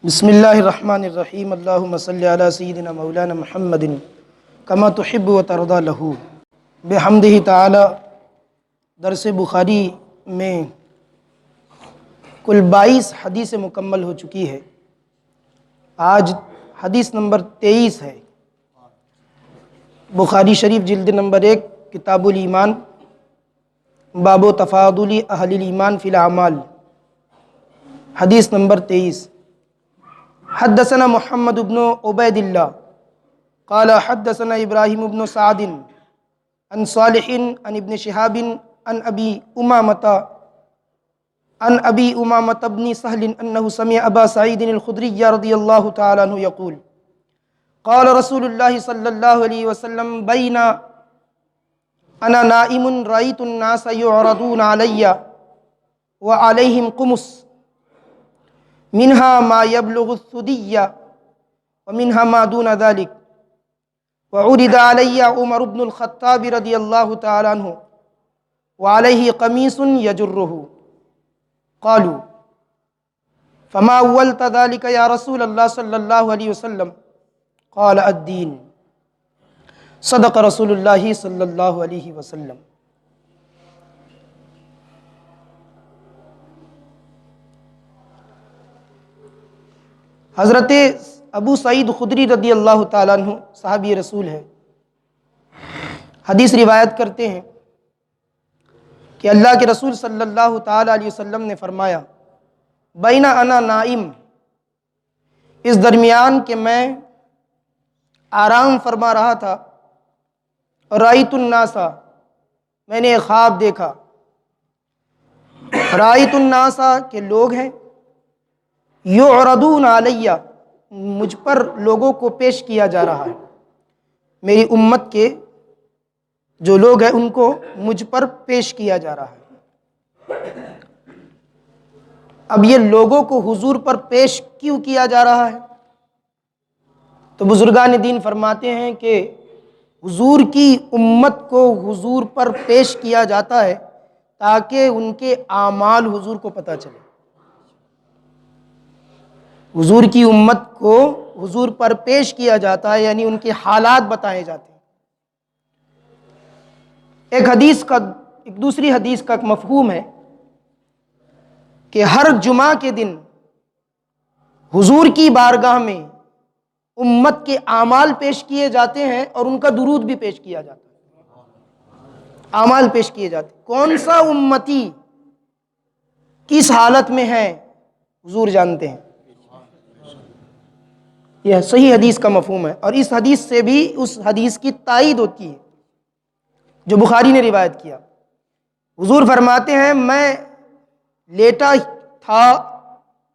بسم اللہ الرحمن الرحیم اللہم صلی علی سیدنا مولانا محمد کما تحب و ترضی لہ بحمدہ تعالی۔ درس بخاری میں کل 22 حدیث مکمل ہو چکی ہے۔ آج حدیث نمبر 23 ہے۔ بخاری شریف جلد نمبر 1 کتاب الایمان، باب تفاضل اہل الایمان فی الاعمال، حدیث نمبر 23۔ حدثنا محمد بن عبید اللہ قال حدثنا ابراہیم بن سعد عن صالح عن ابن شہاب عن ابی امامۃ بن سہل انہ سمع ابا سعید الخدری رضی اللہ تعالی عنہ یقول قال رسول اللہ صلی اللہ علیہ وسلم بین انا نائم رأیت الناس یعرضون علی وعلیہم قمص منها ما يبلغ الثدي ومنها ما دون ذلك وعرض علي عمر بن الخطاب رضي الله تعالى عنه وعليه قميص يجره قالوا فما أولت ذلك يا رسول الله صلى الله عليه وسلم قال الدين صدق رسول الله صلى الله عليه وسلم۔ حضرت ابو سعید خدری رضی اللہ تعالیٰ عنہ صحابی رسول ہے، حدیث روایت کرتے ہیں کہ اللہ کے رسول صلی اللہ تعالیٰ علیہ وسلم نے فرمایا بین انا نائم، اس درمیان کہ میں آرام فرما رہا تھا، رأیت الناس، میں نے ایک خواب دیکھا، رأیت الناس کہ لوگ ہیں، یعرضون علی، مجھ پر لوگوں کو پیش کیا جا رہا ہے، میری امت کے جو لوگ ہیں ان کو مجھ پر پیش کیا جا رہا ہے۔ اب یہ لوگوں کو حضور پر پیش کیوں کیا جا رہا ہے؟ تو بزرگان دین فرماتے ہیں کہ حضور کی امت کو حضور پر پیش کیا جاتا ہے تاکہ ان کے اعمال حضور کو پتہ چلے۔ حضور کی امت کو حضور پر پیش کیا جاتا ہے، یعنی ان کے حالات بتائے جاتے ہیں۔ ایک دوسری حدیث کا مفہوم ہے کہ ہر جمعہ کے دن حضور کی بارگاہ میں امت کے اعمال پیش کیے جاتے ہیں اور ان کا درود بھی پیش کیا جاتا ہے، اعمال پیش کیے جاتے ہیں۔ کون سا امتی کس حالت میں ہے حضور جانتے ہیں۔ یہ صحیح حدیث کا مفہوم ہے، اور اس حدیث سے بھی اس حدیث کی تائید ہوتی ہے جو بخاری نے روایت کیا۔ حضور فرماتے ہیں میں لیٹا تھا،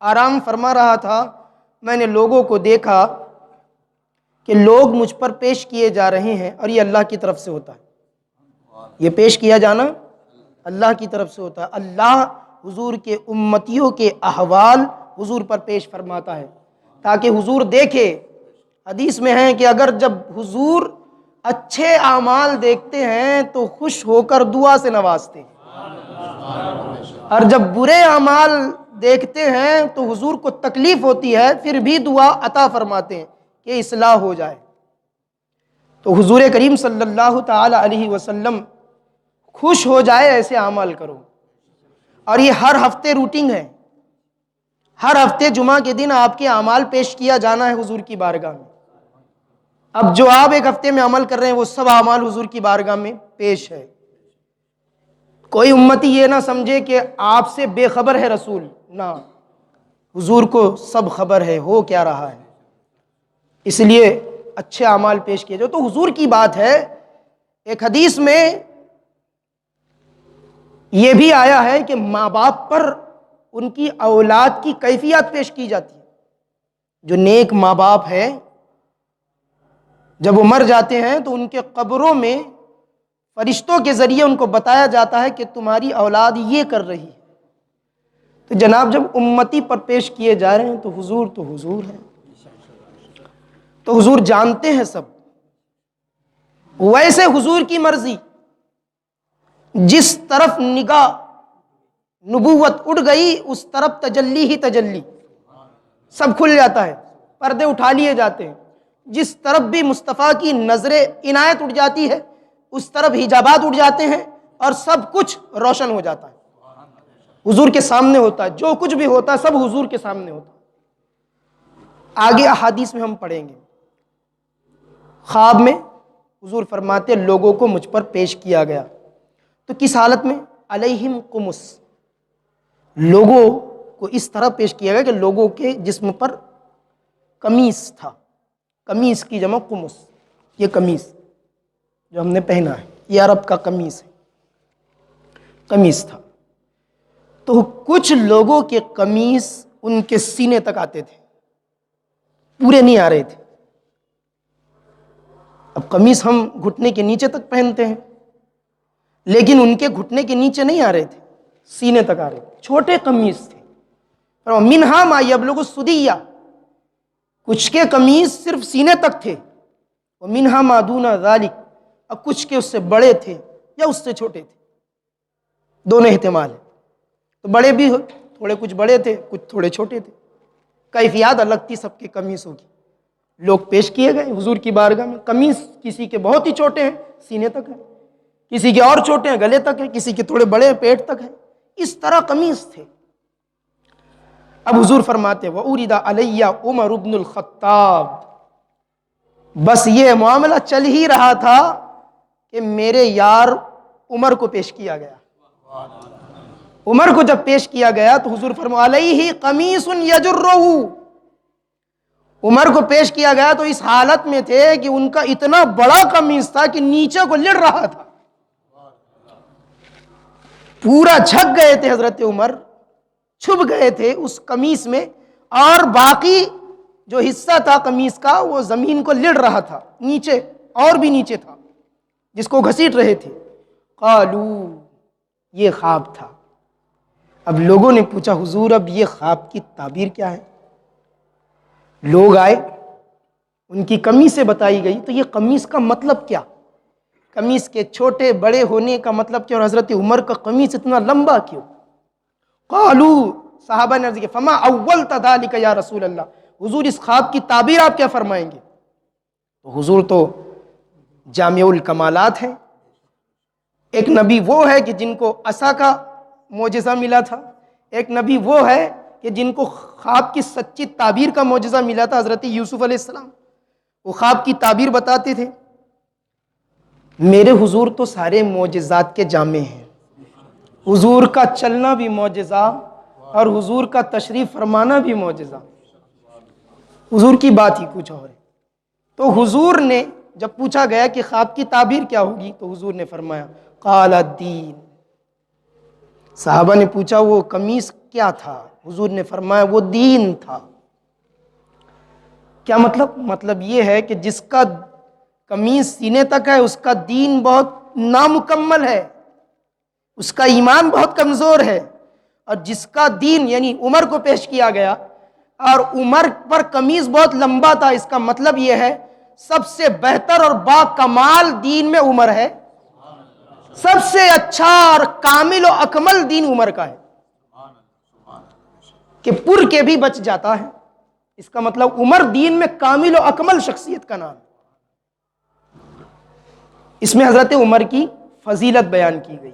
آرام فرما رہا تھا، میں نے لوگوں کو دیکھا کہ لوگ مجھ پر پیش کیے جا رہے ہیں، اور یہ اللہ کی طرف سے ہوتا ہے، یہ پیش کیا جانا اللہ کی طرف سے ہوتا ہے۔ اللہ حضور کے امتیوں کے احوال حضور پر پیش فرماتا ہے تاکہ حضور دیکھے۔ حدیث میں ہے کہ اگر جب حضور اچھے اعمال دیکھتے ہیں تو خوش ہو کر دعا سے نوازتے ہیں، اور جب برے اعمال دیکھتے ہیں تو حضور کو تکلیف ہوتی ہے، پھر بھی دعا عطا فرماتے ہیں کہ اصلاح ہو جائے۔ تو حضور کریم صلی اللہ تعالی علیہ وسلم خوش ہو جائے ایسے اعمال کرو، اور یہ ہر ہفتے روٹین ہے، ہر ہفتے جمعہ کے دن آپ کے اعمال پیش کیا جانا ہے حضور کی بارگاہ میں۔ اب جو آپ ایک ہفتے میں عمل کر رہے ہیں وہ سب اعمال حضور کی بارگاہ میں پیش ہے۔ کوئی امتی یہ نہ سمجھے کہ آپ سے بے خبر ہے رسول، نہ، حضور کو سب خبر ہے ہو کیا رہا ہے، اس لیے اچھے اعمال پیش کیے جاؤ۔ تو حضور کی بات ہے۔ ایک حدیث میں یہ بھی آیا ہے کہ ماں باپ پر ان کی اولاد کی کیفیت پیش کی جاتی ہے۔ جو نیک ماں باپ ہے جب وہ مر جاتے ہیں تو ان کے قبروں میں فرشتوں کے ذریعے ان کو بتایا جاتا ہے کہ تمہاری اولاد یہ کر رہی ہے۔ تو جناب جب امتی پر پیش کیے جا رہے ہیں تو حضور ہے، تو حضور جانتے ہیں سب۔ ویسے حضور کی مرضی، جس طرف نگاہ نبوت اڑ گئی اس طرف تجلی ہی تجلی، سب کھل جاتا ہے، پردے اٹھا لیے جاتے ہیں، جس طرف بھی مصطفیٰ کی نظر عنایت اٹھ جاتی ہے اس طرف حجابات اٹھ جاتے ہیں اور سب کچھ روشن ہو جاتا ہے، حضور کے سامنے ہوتا ہے، جو کچھ بھی ہوتا ہے سب حضور کے سامنے ہوتا ہے۔ آگے احادیث میں ہم پڑھیں گے، خواب میں حضور فرماتے لوگوں کو مجھ پر پیش کیا گیا، تو کس حالت میں؟ علیہم قمص، لوگوں کو اس طرح پیش کیا گیا کہ لوگوں کے جسم پر قمیص تھا، قمیص کی جمع قمص، یہ قمیص جو ہم نے پہنا ہے یہ عرب کا قمیص ہے، قمیص تھا۔ تو کچھ لوگوں کے قمیص ان کے سینے تک آتے تھے، پورے نہیں آ رہے تھے۔ اب قمیص ہم گھٹنے کے نیچے تک پہنتے ہیں، لیکن ان کے گھٹنے کے نیچے نہیں آ رہے تھے، سینے تک آ رہے تھے، چھوٹے قمیص تھے۔ اور منہا ما یبلغ السدیہ، کچھ کے قمیص صرف سینے تک تھے، اور منہا ما دون ذالک، اور کچھ کے اس سے بڑے تھے یا اس سے چھوٹے تھے، دونوں احتمال ہیں۔ تو بڑے بھی تھوڑے کچھ بڑے تھے، کچھ تھوڑے چھوٹے تھے، کیفیات الگ تھی سب کے قمیصوں کی۔ لوگ پیش کیے گئے حضور کی بارگاہ میں، قمیص کسی کے بہت ہی چھوٹے ہیں سینے تک ہیں، کسی کے اور چھوٹے ہیں گلے تک ہیں، کسی کے تھوڑے بڑے ہیں پیٹ تک ہیں، اس طرح قمیص تھے۔ اب حضور فرماتے وَأُرِدَ عَلَيَّ عمر بن الخطاب، بس یہ معاملہ چل ہی رہا تھا کہ میرے یار عمر کو پیش کیا گیا۔ عمر کو جب پیش کیا گیا تو حضور فرمایا علیہ قمیص یجرہ، عمر کو پیش کیا گیا تو اس حالت میں تھے کہ ان کا اتنا بڑا قمیص تھا کہ نیچے کو لڑ رہا تھا، پورا جھک گئے تھے حضرت عمر، چھپ گئے تھے اس قمیص میں، اور باقی جو حصہ تھا قمیص کا وہ زمین کو لڑ رہا تھا، نیچے اور بھی نیچے تھا، جس کو گھسیٹ رہے تھے۔ قالو، یہ خواب تھا۔ اب لوگوں نے پوچھا حضور اب یہ خواب کی تعبیر کیا ہے؟ لوگ آئے، ان کی قمیص سے بتائی گئی، تو یہ قمیص کا مطلب کیا؟ قمیص کے چھوٹے بڑے ہونے کا مطلب کیا؟ اور حضرت عمر کا قمیص اتنا لمبا کیوں؟ قالو، صحابہ نے عرض کیا فما اولت ذالک یا رسول اللہ، حضور اس خواب کی تعبیر آپ کیا فرمائیں گے؟ تو حضور تو جامع الکمالات ہیں، ایک نبی وہ ہے کہ جن کو عصا کا معجزہ ملا تھا، ایک نبی وہ ہے کہ جن کو خواب کی سچی تعبیر کا معجزہ ملا تھا، حضرت یوسف علیہ السلام، وہ خواب کی تعبیر بتاتے تھے۔ میرے حضور تو سارے معجزات کے جامع ہیں، حضور کا چلنا بھی معجزہ اور حضور کا تشریف فرمانا بھی معجزہ، حضور کی بات ہی کچھ اور ہے۔ تو حضور نے جب پوچھا گیا کہ خواب کی تعبیر کیا ہوگی تو حضور نے فرمایا قال الدین، صحابہ نے پوچھا وہ قمیص کیا تھا؟ حضور نے فرمایا وہ دین تھا۔ کیا مطلب؟ مطلب یہ ہے کہ جس کا قمیص سینے تک ہے اس کا دین بہت نامکمل ہے، اس کا ایمان بہت کمزور ہے، اور جس کا دین یعنی عمر کو پیش کیا گیا اور عمر پر قمیص بہت لمبا تھا، اس کا مطلب یہ ہے سب سے بہتر اور با کمال دین میں عمر ہے، سب سے اچھا اور کامل و اکمل دین عمر کا ہے کہ پر کے بھی بچ جاتا ہے، اس کا مطلب عمر دین میں کامل و اکمل شخصیت کا نام ہے۔ اس میں حضرت عمر کی فضیلت بیان کی گئی۔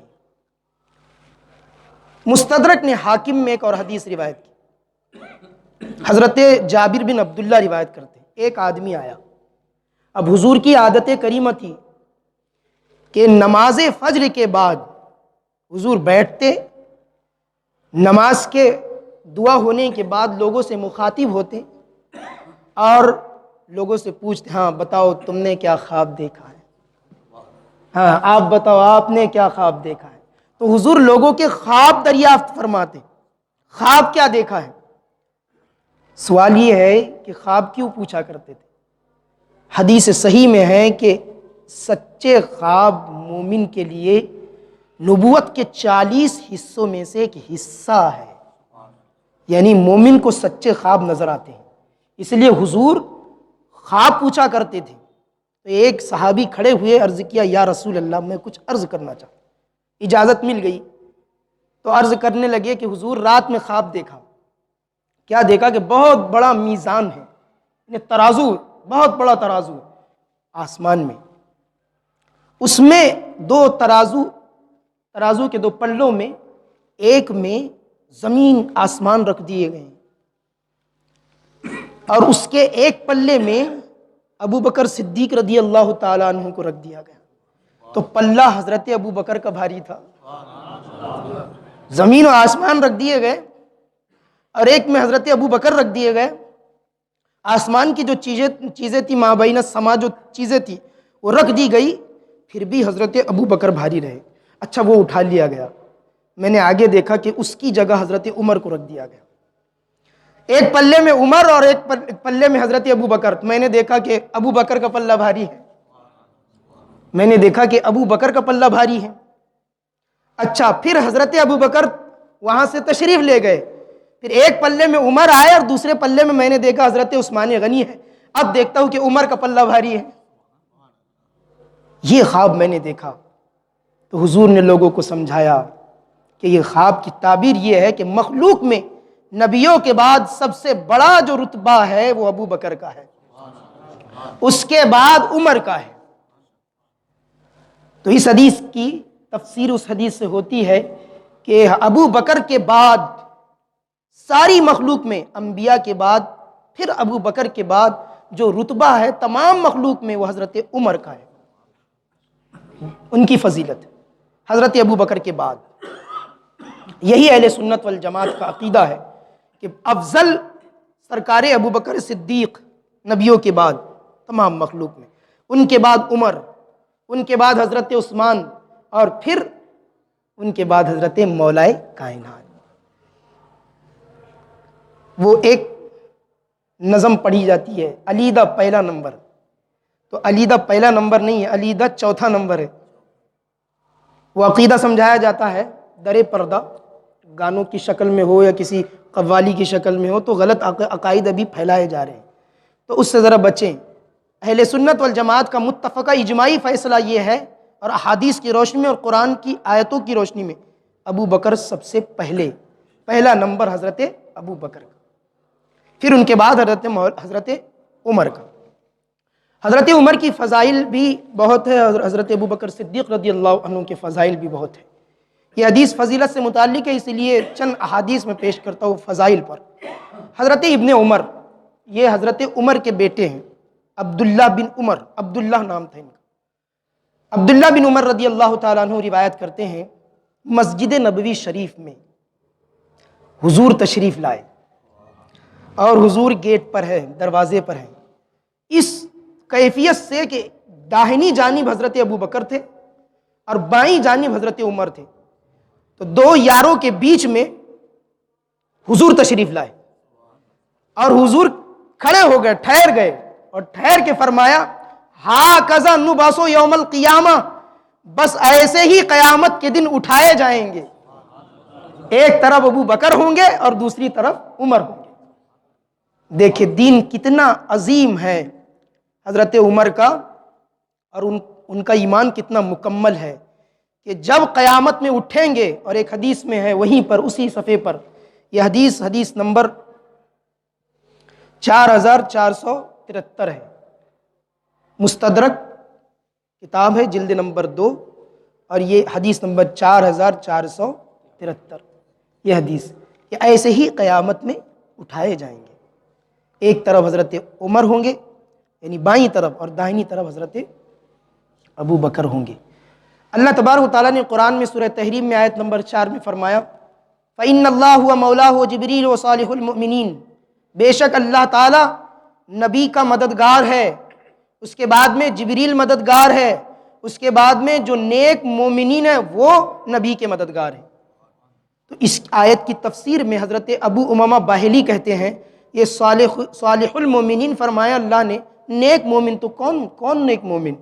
مستدرک نے حاکم میں ایک اور حدیث روایت کی، حضرت جابر بن عبداللہ روایت کرتے ہیں، ایک آدمی آیا، اب حضور کی عادت کریمہ تھی کہ نماز فجر کے بعد حضور بیٹھتے، نماز کے دعا ہونے کے بعد لوگوں سے مخاطب ہوتے اور لوگوں سے پوچھتے ہاں بتاؤ تم نے کیا خواب دیکھا ہے، ہاں آپ بتاؤ آپ نے کیا خواب دیکھا ہے۔ تو حضور لوگوں کے خواب دریافت فرماتے، خواب کیا دیکھا ہے؟ سوال یہ ہے کہ خواب کیوں پوچھا کرتے تھے؟ حدیث صحیح میں ہے کہ سچے خواب مومن کے لیے نبوت کے 40 حصوں میں سے ایک حصہ ہے، یعنی مومن کو سچے خواب نظر آتے ہیں، اس لیے حضور خواب پوچھا کرتے تھے۔ تو ایک صحابی کھڑے ہوئے، عرض کیا یا رسول اللہ میں کچھ عرض کرنا چاہتا ہوں، اجازت مل گئی تو عرض کرنے لگے کہ حضور رات میں خواب دیکھا، کیا دیکھا کہ بہت بڑا میزان ہے، یعنی ترازو، بہت بڑا ترازو ہے آسمان میں، اس میں دو ترازو کے دو پلوں میں، ایک میں زمین آسمان رکھ دیے گئے ہیں، اور اس کے ایک پلے میں ابو بکر صدیق رضی اللہ تعالیٰ عنہ کو رکھ دیا گیا۔ تو پلہ حضرت ابو بکر کا بھاری تھا، زمین و آسمان رکھ دیے گئے اور ایک میں حضرت ابو بکر رکھ دیے گئے۔ آسمان کی جو چیزیں تھی، مابین السما جو چیزیں تھی وہ رکھ دی گئی، پھر بھی حضرت ابو بکر بھاری رہے۔ اچھا وہ اٹھا لیا گیا، میں نے آگے دیکھا کہ اس کی جگہ حضرت عمر کو رکھ دیا گیا، ایک پلے میں عمر اور ایک پلے میں حضرت ابو بکر۔ میں نے دیکھا کہ ابو بکر کا پلہ بھاری ہے، میں نے دیکھا کہ ابو بکر کا پلہ بھاری ہے۔ اچھا پھر حضرت ابو بکر وہاں سے تشریف لے گئے، پھر ایک پلے میں عمر آئے اور دوسرے پلے میں نے دیکھا حضرت عثمان غنی ہے۔ اب دیکھتا ہوں کہ عمر کا پلہ بھاری ہے۔ یہ خواب میں نے دیکھا تو حضور نے لوگوں کو سمجھایا کہ یہ خواب کی تعبیر یہ ہے کہ مخلوق میں نبیوں کے بعد سب سے بڑا جو رتبہ ہے وہ ابو بکر کا ہے، اس کے بعد عمر کا ہے۔ تو اس حدیث کی تفسیر اس حدیث سے ہوتی ہے کہ ابو بکر کے بعد ساری مخلوق میں، انبیاء کے بعد پھر ابو بکر کے بعد جو رتبہ ہے تمام مخلوق میں وہ حضرت عمر کا ہے، ان کی فضیلت حضرت ابو بکر کے بعد۔ یہی اہل سنت والجماعت کا عقیدہ ہے کہ افضل سرکار ابو بکر صدیق نبیوں کے بعد تمام مخلوق میں، ان کے بعد عمر، ان کے بعد حضرت عثمان، اور پھر ان کے بعد حضرت مولائے کائنات۔ وہ ایک نظم پڑھی جاتی ہے، علیدہ پہلا نمبر، تو علیدہ پہلا نمبر نہیں ہے، علیدہ چوتھا نمبر ہے۔ وہ عقیدہ سمجھایا جاتا ہے در پردہ، گانوں کی شکل میں ہو یا کسی قوالی کی شکل میں ہو تو غلط عقائد ابھی پھیلائے جا رہے ہیں، تو اس سے ذرا بچیں۔ اہل سنت والجماعت کا متفقہ اجماعی فیصلہ یہ ہے، اور احادیث کی روشنی میں اور قرآن کی آیتوں کی روشنی میں، ابو بکر سب سے پہلا نمبر حضرت ابو بکر کا، پھر ان کے بعد حضرت عمر کا۔ حضرت عمر کی فضائل بھی بہت ہے، حضرت ابو بکر صدیق رضی اللہ عنہ کے فضائل بھی بہت ہیں۔ یہ حدیث فضیلت سے متعلق ہے، اس لیے چند احادیث میں پیش کرتا ہوں فضائل پر۔ حضرت ابن عمر، یہ حضرت عمر کے بیٹے ہیں، عبداللہ بن عمر، عبداللہ نام تھا ان کا۔ عبداللہ بن عمر رضی اللہ تعالیٰ عنہ روایت کرتے ہیں، مسجد نبوی شریف میں حضور تشریف لائے اور حضور گیٹ پر ہے، دروازے پر ہیں، اس کیفیت سے کہ داہنی جانب حضرت ابو بکر تھے اور بائیں جانب حضرت عمر تھے، تو دو یاروں کے بیچ میں حضور تشریف لائے اور حضور کھڑے ہو گئے، ٹھہر گئے، اور ٹھہر کے فرمایا ہاکذا نبعث یوم القیامہ، بس ایسے ہی قیامت کے دن اٹھائے جائیں گے، ایک طرف ابو بکر ہوں گے اور دوسری طرف عمر ہوں گے۔ دیکھیں دین کتنا عظیم ہے حضرت عمر کا، اور ان کا ایمان کتنا مکمل ہے کہ جب قیامت میں اٹھیں گے، اور ایک حدیث میں ہے وہیں پر اسی صفحے پر، یہ حدیث نمبر 4473 ہے، مستدرک کتاب ہے، جلد نمبر 2، اور یہ حدیث نمبر 4473، یہ حدیث کہ ایسے ہی قیامت میں اٹھائے جائیں گے، ایک طرف حضرت عمر ہوں گے یعنی بائیں طرف، اور داہنی طرف حضرت ابو بکر ہوں گے۔ اللہ تبارک و تعالیٰ نے قرآن میں سورہ تحریم میں آیت نمبر 4 میں فرمایا فَإِنَّ اللَّهُ وَمَوْلَاهُ وَجِبْرِيلُ وَصَالِحُ الْمُؤْمِنِينَ، بے شک اللہ تعالیٰ نبی کا مددگار ہے، اس کے بعد میں جبریل مددگار ہے، اس کے بعد میں جو نیک مومنین ہیں وہ نبی کے مددگار ہیں۔ تو اس آیت کی تفسیر میں حضرت ابو امامہ باہلی کہتے ہیں یہ صالح المومنین فرمایا اللہ نے، نیک مومن تو کون نیک مومن؟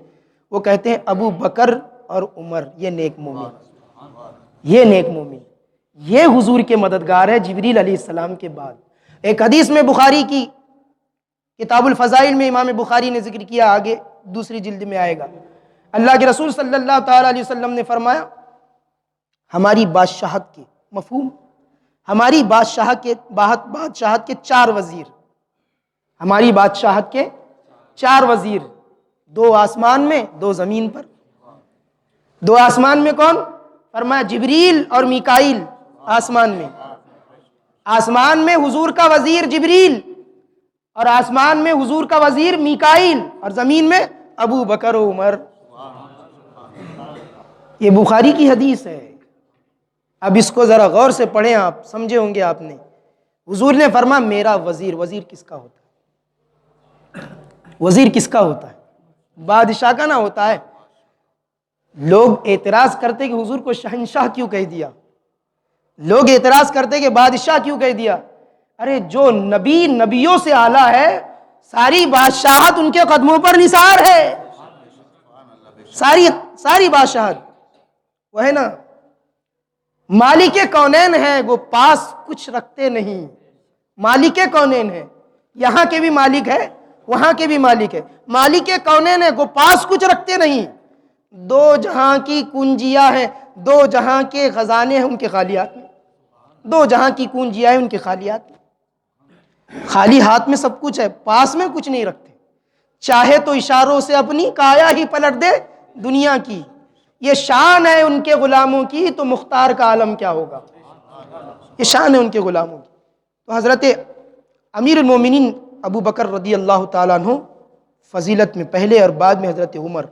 وہ کہتے ہیں ابو بکر اور عمر، یہ نیک مومن، یہ نیک مومن، یہ حضور کے مددگار ہے جبریل علیہ السلام کے بعد۔ ایک حدیث میں بخاری کی کتاب الفضائل میں امام بخاری نے ذکر کیا، آگے دوسری جلد میں آئے گا، اللہ کے رسول صلی اللہ تعالیٰ علیہ وسلم نے فرمایا ہماری بادشاہت کے مفہوم، ہماری بادشاہت کے 4 وزیر، ہماری بادشاہت کے 4 وزیر، 2 آسمان میں 2 زمین پر۔ 2 آسمان میں کون؟ فرمایا جبریل اور میکائیل آسمان میں۔ آسمان میں حضور کا وزیر جبریل اور آسمان میں حضور کا وزیر میکائیل، اور زمین میں ابو بکر و عمر۔ یہ بخاری کی حدیث ہے۔ اب اس کو ذرا غور سے پڑھیں، آپ سمجھے ہوں گے آپ نے۔ حضور نے فرمایا میرا وزیر، وزیر کس کا ہوتا ہے؟ وزیر کس کا ہوتا ہے؟ بادشاہ کا نہ ہوتا ہے۔ لوگ اعتراض کرتے کہ حضور کو شہنشاہ کیوں کہہ دیا، لوگ اعتراض کرتے کہ بادشاہ کیوں کہہ دیا۔ ارے جو نبی نبیوں سے اعلیٰ ہے، ساری بادشاہت ان کے قدموں پر نثار ہے، ساری بادشاہت وہ ہے نا۔ مالک کونین ہے، وہ پاس کچھ رکھتے نہیں۔ مالک کونین ہے، یہاں کے بھی مالک ہے، وہاں کے بھی مالک ہے۔ مالک کونین ہے، وہ پاس کچھ رکھتے نہیں۔ 2 جہاں کی کنجیاں ہیں، 2 جہاں کے خزانے ہیں ان کے خالیات میں، 2 جہاں کی کنجیاں ہیں ان کے خالیات میں۔ خالی ہاتھ میں سب کچھ ہے، پاس میں کچھ نہیں رکھتے۔ چاہے تو اشاروں سے اپنی کایا ہی پلٹ دے دنیا کی۔ یہ شان ہے ان کے غلاموں کی، تو مختار کا عالم کیا ہوگا۔ یہ شان ہے ان کے غلاموں کی۔ تو حضرت امیر المومنین ابو بکر رضی اللہ تعالیٰ عنہ فضیلت میں پہلے اور بعد میں حضرت عمر۔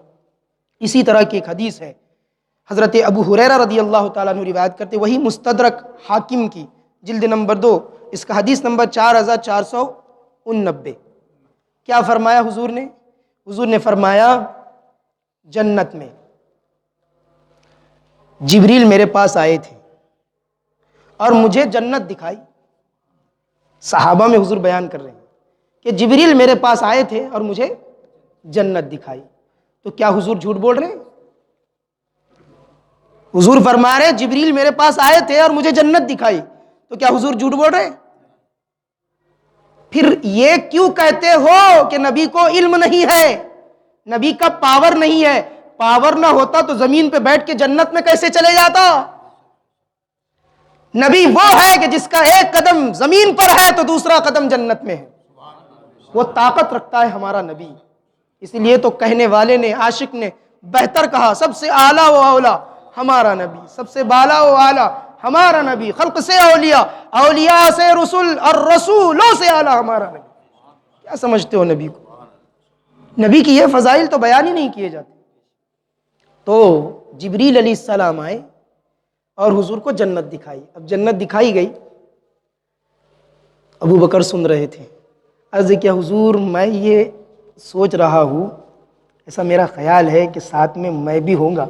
اسی طرح کی ایک حدیث ہے، حضرت ابو ہریرہ رضی اللہ تعالیٰ عنہ روایت کرتے، وہی مستدرک حاکم کی جلد نمبر 2، اس کا حدیث نمبر 4489۔ کیا فرمایا حضور نے؟ حضور نے فرمایا جنت میں جبریل میرے پاس آئے تھے اور مجھے جنت دکھائی۔ صحابہ میں حضور بیان کر رہے ہیں کہ جبریل میرے پاس آئے تھے اور مجھے جنت دکھائی۔ تو کیا حضور جھوٹ بول رہے ہیں؟ حضور فرما رہے ہیں جبریل میرے پاس آئے تھے اور مجھے جنت دکھائی، تو کیا حضور جھوٹ بول رہے ہیں؟ پھر یہ کیوں کہتے ہو کہ نبی کو علم نہیں ہے، نبی کا پاور نہیں ہے؟ پاور نہ ہوتا تو زمین پہ بیٹھ کے جنت میں کیسے چلے جاتا؟ نبی وہ ہے کہ جس کا ایک قدم زمین پر ہے تو دوسرا قدم جنت میں ہے، وہ طاقت رکھتا ہے ہمارا نبی۔ اس لیے تو کہنے والے نے، عاشق نے بہتر کہا، سب سے اعلیٰ و اولیٰ ہمارا نبی، سب سے بالا و اعلیٰ ہمارا نبی، خلق سے اولیاء، اولیاء سے رسول اور رسولوں سے اعلیٰ ہمارا نبی۔ کیا سمجھتے ہو نبی کو؟ نبی کی یہ فضائل تو بیان ہی نہیں کیے جاتے۔ تو جبریل علیہ السلام آئے اور حضور کو جنت دکھائی۔ اب جنت دکھائی گئی، ابو بکر سن رہے تھے۔ عرض کیا حضور میں یہ سوچ رہا ہوں، ایسا میرا خیال ہے کہ ساتھ میں میں بھی ہوں گا،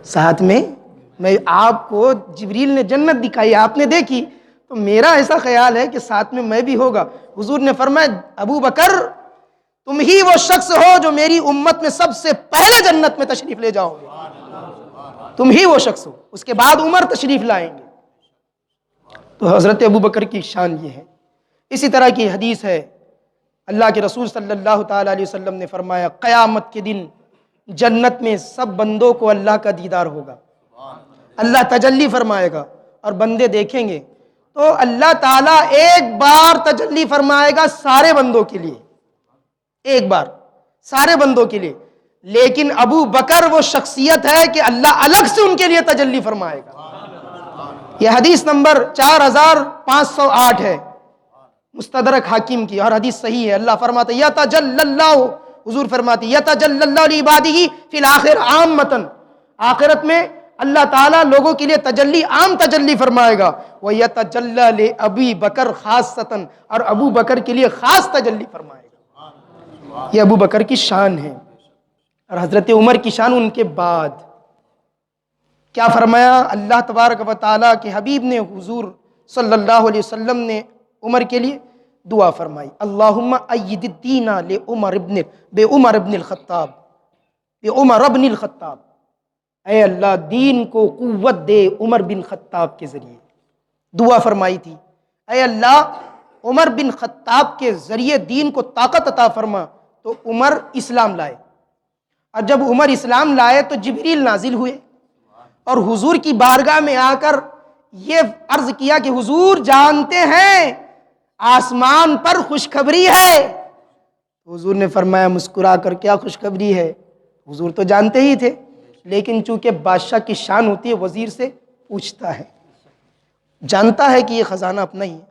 ساتھ میں آپ کو جبریل نے جنت دکھائی، آپ نے دیکھی، تو میرا ایسا خیال ہے کہ ساتھ میں میں بھی ہوگا۔ حضور نے فرمایا ابو بکر تم ہی وہ شخص ہو جو میری امت میں سب سے پہلے جنت میں تشریف لے جاؤ گے، تم ہی وہ شخص ہو، اس کے بعد عمر تشریف لائیں گے۔ تو حضرت ابو بکر کی شان یہ ہے۔ اسی طرح کی حدیث ہے، اللہ کے رسول صلی اللہ تعالیٰ علیہ وسلم نے فرمایا قیامت کے دن جنت میں سب بندوں کو اللہ کا دیدار ہوگا، اللہ تجلی فرمائے گا اور بندے دیکھیں گے، تو اللہ تعالیٰ ایک بار تجلی فرمائے گا سارے بندوں کے لیے، ایک بار سارے بندوں کے لیے، لیکن ابو بکر وہ شخصیت ہے کہ اللہ الگ سے ان کے لیے تجلی فرمائے گا۔ یہ حدیث نمبر 4508 ہے، مستدرک حاکم کی، اور حدیث صحیح ہے۔ اللہ فرماتا ہے یتجلی اللہ، حضور فرماتے ہیں یتجلی اللہ لعبادہ فی الآخر عامۃً، آخرت میں اللہ تعالیٰ لوگوں کے لیے تجلی، عام تجلی فرمائے گا، وَيَتَجَلَّى لِأَبِي بَكْرٍ خاصۃً، اور ابو بکر کے لیے خاص تجلی فرمائے گا۔ یہ ابو بکر کی شان ہے۔ اور حضرت عمر کی شان ان کے بعد کیا فرمایا؟ اللہ تبارک و تعالیٰ کے حبیب نے، حضور صلی اللہ علیہ وسلم نے عمر کے لیے دعا فرمائی، اللہم اید الدین بے عمر ابن الخطاب، اے اللہ دین کو قوت دے عمر بن خطاب کے ذریعے۔ دعا فرمائی تھی، اے اللہ عمر بن خطاب کے ذریعے دین کو طاقت عطا فرما۔ تو عمر اسلام لائے، اور جب عمر اسلام لائے تو جبریل نازل ہوئے اور حضور کی بارگاہ میں آ کر یہ عرض کیا کہ حضور جانتے ہیں آسمان پر خوشخبری ہے. حضور نے فرمایا مسکرا کر کیا خوشخبری ہے؟ حضور تو جانتے ہی تھے، لیکن چونکہ بادشاہ کی شان ہوتی ہے وزیر سے پوچھتا ہے. جانتا ہے کہ یہ خزانہ اپنا ہی ہے،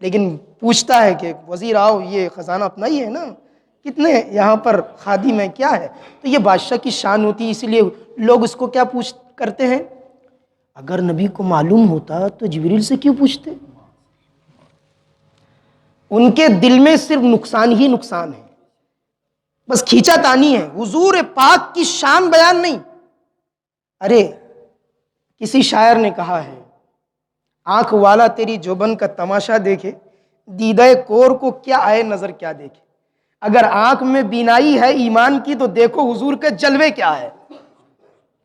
لیکن پوچھتا ہے کہ وزیر آؤ یہ خزانہ اپنا ہی ہے نا، کتنے یہاں پر خادم ہیں، کیا ہے؟ تو یہ بادشاہ کی شان ہوتی ہے، اسی لیے لوگ اس کو کیا پوچھ کرتے ہیں. اگر نبی کو معلوم ہوتا تو جبریل سے کیوں پوچھتے؟ ان کے دل میں صرف نقصان ہی نقصان ہے، بس کھینچا تانی ہے، حضور پاک کی شان بیان نہیں. ارے کسی شاعر نے کہا ہے آنکھ والا تیری جوبن کا تماشا دیکھے، دیدہ کور کو کیا آئے نظر کیا دیکھے. اگر آنکھ میں بینائی ہے ایمان کی تو دیکھو حضور کے جلوے کیا ہے.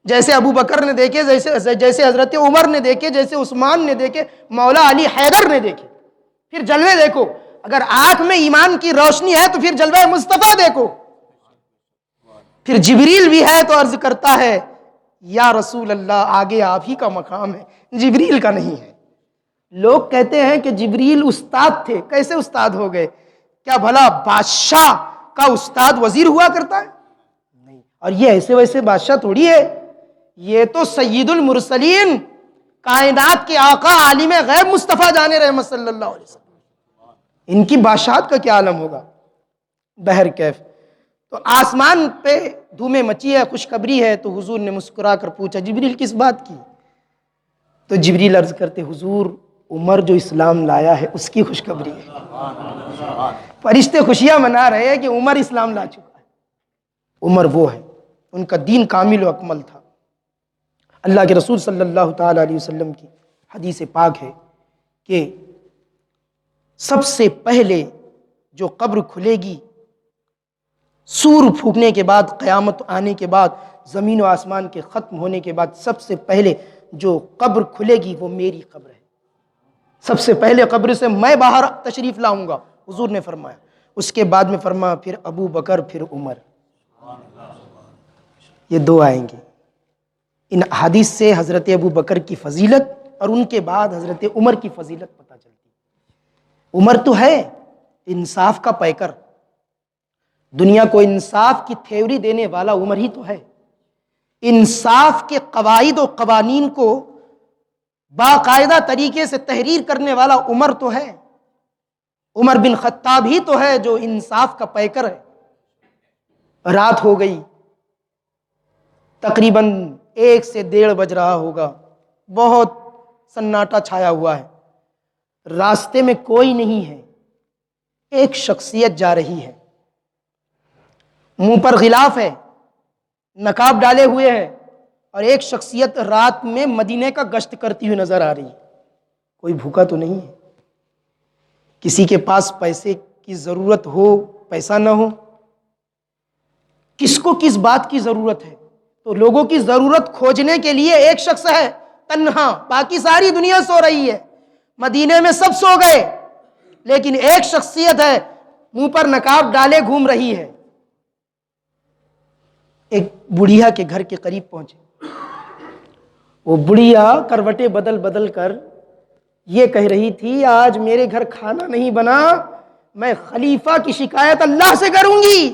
جیسے ابو بکر نے دیکھے، جیسے حضرت عمر نے دیکھے، جیسے عثمان نے دیکھے، مولا علی حیدر نے دیکھے. پھر جلوے دیکھو. اگر آنکھ میں ایمان کی روشنی ہے تو پھر جلوہ مصطفیٰ دیکھو. پھر جبریل بھی ہے تو عرض کرتا ہے یا رسول اللہ آگے آپ ہی کا مقام ہے، جبریل کا نہیں ہے. لوگ کہتے ہیں کہ جبریل استاد تھے. کیسے استاد ہو گئے؟ کیا بھلا بادشاہ کا استاد وزیر ہوا کرتا ہے؟ نہیں. اور یہ ایسے ویسے بادشاہ تھوڑی ہے، یہ تو سید المرسلین، کائنات کے آقا، عالم غیب مصطفیٰ جان رحمت صلی اللہ علیہ وسلم. ان کی بادشاہت کا کیا عالم ہوگا؟ بہر کیف تو آسمان پہ دھومیں مچی ہے، خوشخبری ہے. تو حضور نے مسکرا کر پوچھا جبریل کس بات کی؟ تو جبریل عرض کرتے حضور عمر جو اسلام لایا ہے اس کی خوشخبری ہے. فرشتے خوشیاں منا رہے ہیں کہ عمر اسلام لا چکا ہے. عمر وہ ہے، ان کا دین کامل و اکمل تھا. اللہ کے رسول صلی اللہ تعالی علیہ وسلم کی حدیث پاک ہے کہ سب سے پہلے جو قبر کھلے گی سور پھونکنے کے بعد، قیامت آنے کے بعد، زمین و آسمان کے ختم ہونے کے بعد، سب سے پہلے جو قبر کھلے گی وہ میری قبر ہے. سب سے پہلے قبر سے میں باہر تشریف لاؤں گا، حضور نے فرمایا. اس کے بعد میں فرمایا پھر ابو بکر، پھر عمر، یہ دو آئیں گے. ان حدیث سے حضرت ابو بکر کی فضیلت اور ان کے بعد حضرت عمر کی فضیلت پتہ چلتی ہے. عمر تو ہے انصاف کا پیکر، دنیا کو انصاف کی تھیوری دینے والا عمر ہی تو ہے. انصاف کے قواعد و قوانین کو باقاعدہ طریقے سے تحریر کرنے والا عمر تو ہے. عمر بن خطاب ہی تو ہے جو انصاف کا پیکر ہے. رات ہو گئی، تقریباً 1 سے 1:30 بج رہا ہوگا، بہت سناٹا چھایا ہوا ہے. راستے میں کوئی نہیں ہے. ایک شخصیت جا رہی ہے، منہ پر غلاف ہے، نقاب ڈالے ہوئے ہے، اور ایک شخصیت رات میں مدینے کا گشت کرتی ہوئی نظر آ رہی ہے. کوئی بھوکا تو نہیں ہے؟ کسی کے پاس پیسے کی ضرورت ہو، پیسہ نہ ہو؟ کس کو کس بات کی ضرورت ہے؟ تو لوگوں کی ضرورت کھوجنے کے لیے ایک شخص ہے تنہا، باقی ساری دنیا سو رہی ہے. مدینے میں سب سو گئے، لیکن ایک شخصیت ہے منہ پر نقاب ڈالے گھوم رہی ہے. ایک بڑھیا کے گھر کے قریب پہنچے. وہ بڑھیا کروٹیں بدل بدل کر یہ کہہ رہی تھی آج میرے گھر کھانا نہیں بنا، میں خلیفہ کی شکایت اللہ سے کروں گی.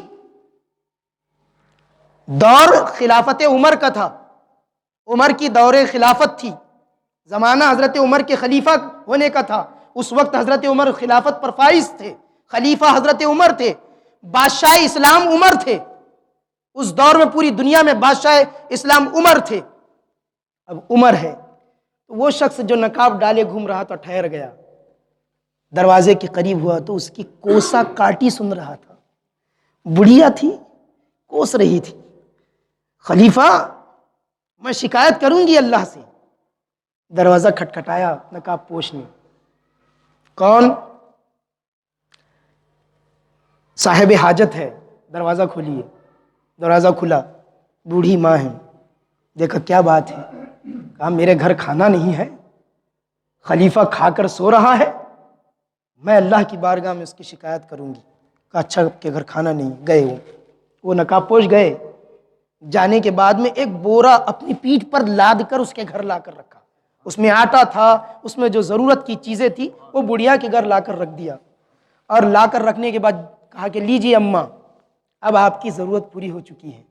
دور خلافت عمر کا تھا، عمر کی دور خلافت تھی، زمانہ حضرت عمر کے خلیفہ ہونے کا تھا. اس وقت حضرت عمر خلافت پر فائز تھے، خلیفہ حضرت عمر تھے، بادشاہ اسلام عمر تھے. اس دور میں پوری دنیا میں بادشاہ اسلام عمر تھے. اب عمر ہے، وہ شخص جو نقاب ڈالے گھوم رہا تھا ٹھہر گیا، دروازے کے قریب ہوا تو اس کی کوسا کاٹی سن رہا تھا. بڑھیا تھی، کوس رہی تھی. خلیفہ میں شکایت کروں گی اللہ سے. دروازہ کھٹکھٹایا نقاب پوش نے. کون؟ صاحب حاجت ہے، دروازہ کھولیے. دروازہ کھلا، بوڑھی ماں ہے. دیکھا کیا بات ہے؟ کہا میرے گھر کھانا نہیں ہے، خلیفہ کھا کر سو رہا ہے، میں اللہ کی بارگاہ میں اس کی شکایت کروں گی. کہا اچھا آپ کے گھر کھانا نہیں. گئے وہ نقاب پوش گئے. جانے کے بعد میں ایک بورا اپنی پیٹھ پر لاد کر اس کے گھر لا کر رکھا اس میں آٹا تھا، اس میں جو ضرورت کی چیزیں تھی وہ بڑھیا کے گھر لا کر رکھ دیا، اور لا کر رکھنے کے بعد کہا کہ لیجیے اماں، اب آپ کی ضرورت پوری ہو چکی ہے۔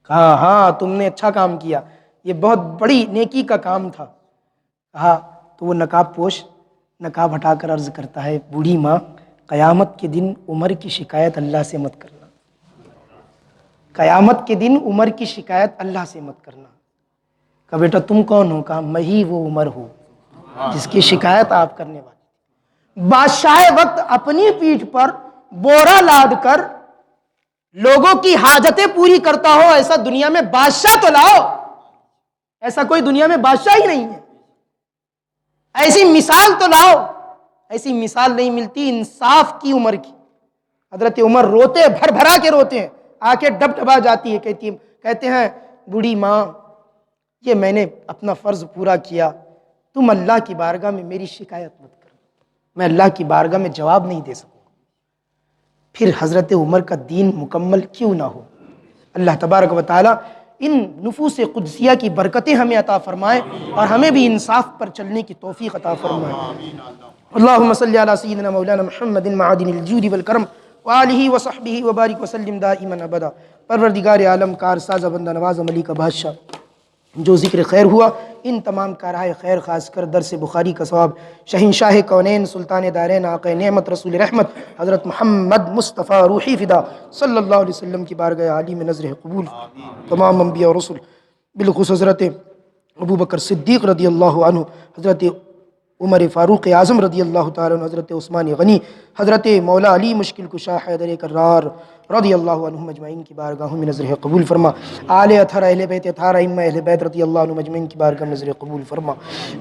کہا ہاں تم نے اچھا کام کیا، یہ بہت بڑی نیکی کا کام تھا۔ کہا تو وہ نقاب پوش نقاب ہٹا کر عرض کرتا ہے، بوڑھی ماں، قیامت کے دن عمر کی شکایت اللہ سے مت کرنا، قیامت کے دن عمر کی شکایت اللہ سے مت کرنا۔ کہا بیٹا تم کون ہو؟ کہا میں ہی وہ عمر ہوں جس کی شکایت آپ کرنے والے۔ بادشاہ وقت اپنی پیٹھ پر بورا لاد کر لوگوں کی حاجتیں پوری کرتا ہو، ایسا دنیا میں بادشاہ تو لاؤ، ایسا کوئی دنیا میں بادشاہ ہی نہیں ہے، ایسی مثال تو لاؤ۔ ایسی مثال نہیں ملتی انصاف کی عمر کی۔ حضرت عمر روتے، بھر بھرا کے روتے ہیں، آ کے ڈب ڈبا جاتی ہے، کہتے ہیں بوڑھی ماں، یہ میں نے اپنا فرض پورا کیا، تم اللہ کی بارگاہ میں میری شکایت مت کرو، میں اللہ کی بارگاہ میں جواب نہیں دے سکوں۔ پھر حضرت عمر کا دین مکمل کیوں نہ ہو؟ اللہ تبارک و تعالی ان نفوس قدسیہ کی برکتیں ہمیں عطا فرمائے اور ہمیں بھی انصاف پر چلنے کی توفیق عطا فرمائے۔ اللہم صلی علی سیدنا مولانا محمد معدن الجود والکرم وآلہ وصحبہ وبارک وسلم دائما ابدا۔ پروردگار عالم، کارساز بندہ نواز عملی کا بادشاہ، جو ذکر خیر ہوا ان تمام کارہائے خیر، خاص کر درس بخاری کا ثواب شہنشاہ کونین سلطان دارین آقا نعمت رسول رحمت حضرت محمد مصطفیٰ روحی فدا صلی اللہ علیہ وسلم کی بارگاہ عالی میں نظر قبول، تمام انبیاء و رسول بالخصوص حضرت ابو بکر صدیق رضی اللہ عنہ، حضرت عمر فاروق اعظم رضی اللہ تعالیٰ عنہ، حضرت عثمان غنی، حضرت مولا علی مشکل کشا حیدر کرار رضی اللہ عنہ مجمعین کی بارگاہوں میں نظر قبول فرما۔ آل اطہر اہل بیت اطہار ائمہ اہل بیت رضی اللہ عنہ مجمعین کی بارگاہ میں نظر قبول فرما۔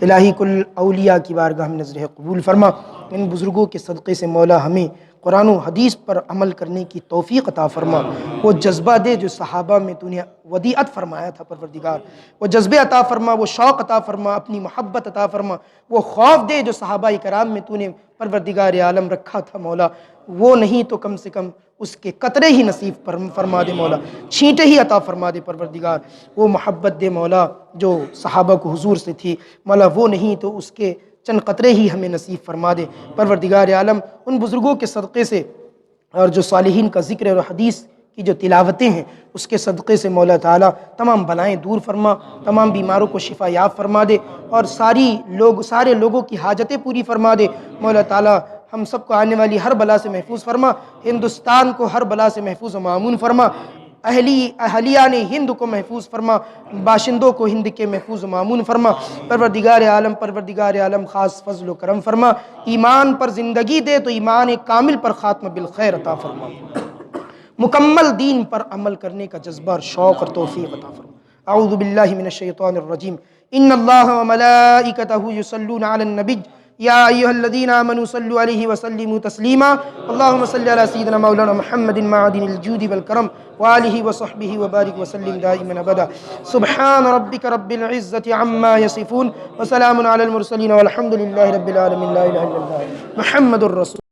الہی کل اولیاء کی بارگاہ میں نظر قبول فرما۔ ان بزرگوں کے صدقے سے مولا ہمیں قرآن و حدیث پر عمل کرنے کی توفیق عطا فرما۔ وہ جذبہ دے جو صحابہ میں تو نے ودیعت فرمایا تھا پروردگار، وہ جذبے عطا فرما، وہ شوق عطا فرما، اپنی محبت عطا فرما۔ وہ خوف دے جو صحابہ کرام میں تو نے پروردگار عالم رکھا تھا مولا، وہ نہیں تو کم سے کم اس کے قطرے ہی نصیب فرما دے مولا، چھینٹے ہی عطا فرما دے پروردگار۔ وہ محبت دے مولا جو صحابہ کو حضور سے تھی مولا، وہ نہیں تو اس کے چند قطرے ہی ہمیں نصیب فرما دے پروردگار عالم۔ ان بزرگوں کے صدقے سے اور جو صالحین کا ذکر اور حدیث کی جو تلاوتیں ہیں اس کے صدقے سے مولا تعالیٰ تمام بلائیں دور فرما، تمام بیماروں کو شفا یاب فرما دے، اور سارے لوگوں کی حاجتیں پوری فرما دے مولا تعالیٰ۔ ہم سب کو آنے والی ہر بلا سے محفوظ فرما، ہندوستان کو ہر بلا سے محفوظ و معمون فرما، اہلیان ہند کو محفوظ فرما، باشندوں کو ہند کے محفوظ و معمون فرما پروردگار عالم خاص فضل و کرم فرما۔ ایمان پر زندگی دے تو ایمان کامل پر خاتمہ بالخیر عطا فرما، مکمل دین پر عمل کرنے کا جذبہ اور شوق اور توفیق عطا فرما۔ اعوذ باللہ من الشیطان الرجیم، ان اللہ وملائکتہ یصلون علی النبی یا ایہا الذین آمنوا صلوا علیہ وسلموا تسلیما۔ اللہم صلی علی سیدنا مولانا محمد معدن الجود والکرم وآلہ وصحبہ وبارک وسلم دائما ابدا۔ سبحان ربک رب العزة عما یصفون وسلام علی المرسلین والحمد للہ رب العالمین، لا الہ الا اللہ محمد الرسول۔